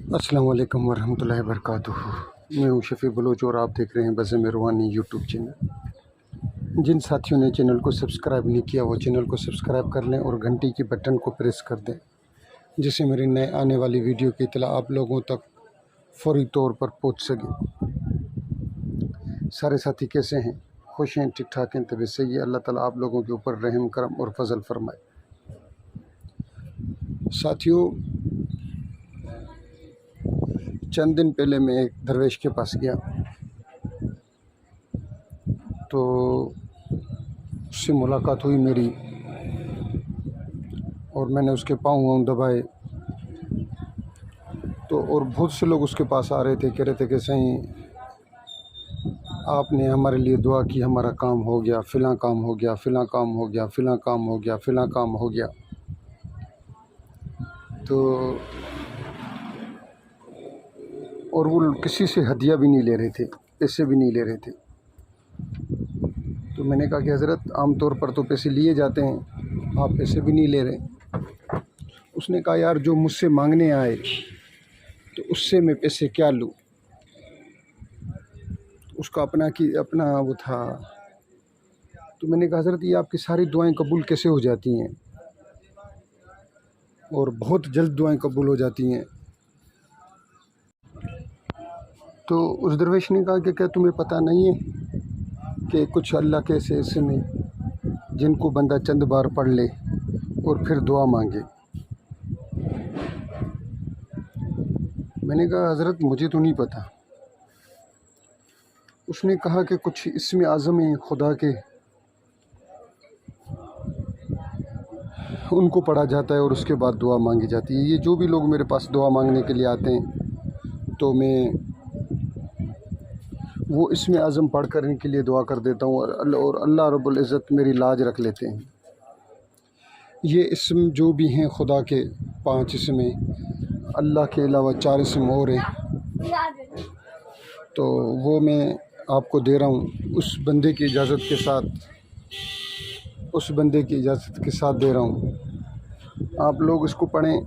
अस्सलाम वालेकुम वरहमतुल्लाहि वबरकातुह। मैं हूँ शफ़ी बलोच और आप देख रहे हैं बज़्म रूहानी यूट्यूब चैनल। जिन साथियों ने चैनल को सब्सक्राइब नहीं किया वो चैनल को सब्सक्राइब कर लें और घंटी की बटन को प्रेस कर दें, जिससे मेरी नए आने वाली वीडियो की इत्तला आप लोगों तक फौरी तौर पर पहुँच सके। सारे साथी कैसे हैं? खुश हैं, ठीक ठाक हैं? तबीयत सही है? अल्लाह ताला आप लोगों के ऊपर रहम करम और फजल फरमाए। साथियों, चंद दिन पहले मैं एक दरवेश के पास गया तो उससे मुलाकात हुई मेरी, और मैंने उसके पाँव दबाए तो और बहुत से लोग उसके पास आ रहे थे, कह रहे थे कि सही आपने हमारे लिए दुआ की, हमारा काम हो गया, फ़िलाँ काम हो गया, फ़िलाँ काम हो गया, फ़िलाँ काम हो गया, फ़िलाँ काम हो गया। तो और वो किसी से हदिया भी नहीं ले रहे थे, पैसे भी नहीं ले रहे थे। तो मैंने कहा कि हज़रत, आम तौर पर तो पैसे लिए जाते हैं, आप पैसे भी नहीं ले रहे। उसने कहा, यार जो मुझसे मांगने आए तो उससे मैं पैसे क्या लूँ। उसका अपना वो था। तो मैंने कहा, हज़रत ये आपकी सारी दुआएं कबूल कैसे हो जाती हैं, और बहुत जल्द दुआएं कबूल हो जाती हैं। तो उस दरवेश ने कहा कि क्या तुम्हें पता नहीं है कि कुछ अल्लाह के ऐसे इसमें जिनको बंदा चंद बार पढ़ ले और फिर दुआ मांगे। मैंने कहा, हज़रत मुझे तो नहीं पता। उसने कहा कि कुछ इसमें आज़म है खुदा के, उनको पढ़ा जाता है और उसके बाद दुआ मांगी जाती है। ये जो भी लोग मेरे पास दुआ मांगने के लिए आते हैं तो मैं वो इसमें आज़म पढ़ कर इनके लिए दुआ कर देता हूँ, और अल्लाह रब्बुल इज़्ज़त मेरी लाज रख लेते हैं। ये इसम जो भी हैं खुदा के 5 इसम हैं, अल्लाह के अलावा 4 इसम और हैं, तो वो मैं आपको दे रहा हूँ उस बंदे की इजाज़त के साथ दे रहा हूँ। आप लोग इसको पढ़ें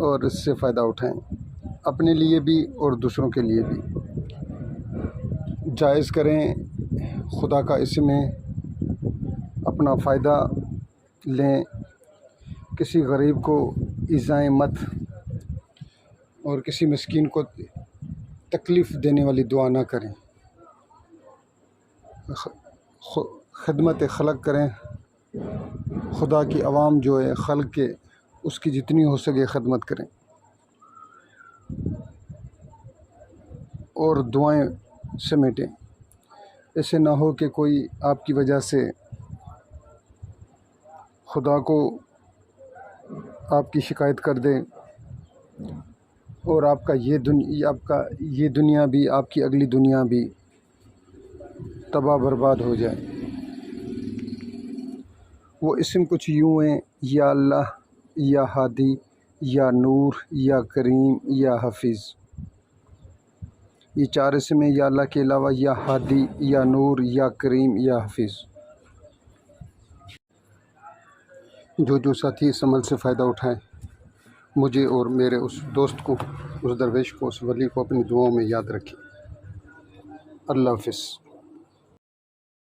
और इससे फ़ायदा उठाएं, अपने लिए भी और दूसरों के लिए भी। जायज़ करें, खुदा का इसमें अपना फ़ायदा लें, किसी गरीब को ईज़ाएं मत, और किसी मिस्कीन को तकलीफ़ देने वाली दुआ ना करें। खिदमत खलक करें, खुदा की आवाम जो है खल्क के, उसकी जितनी हो सके खिदमत करें, और दुआएं समेटें। ऐसे ना हो कि कोई आपकी वजह से खुदा को आपकी शिकायत कर दे, और आपका ये दुनिया भी, आपकी अगली दुनिया भी तबाह बर्बाद हो जाए। वो इसम कुछ यूँ हैं, या अल्लाह, या हादी, या नूर, या करीम, या हफीज़। ये 4 इसम हैं, या अल्लाह के अलावा या हादी, या नूर, या करीम, या हफीज़। जो साथी इस अमल से फ़ायदा उठाएं, मुझे और मेरे उस दोस्त को, उस दरवेश को, उस वली को अपनी दुआओं में याद रखें। अल्लाह हाफ़िज़।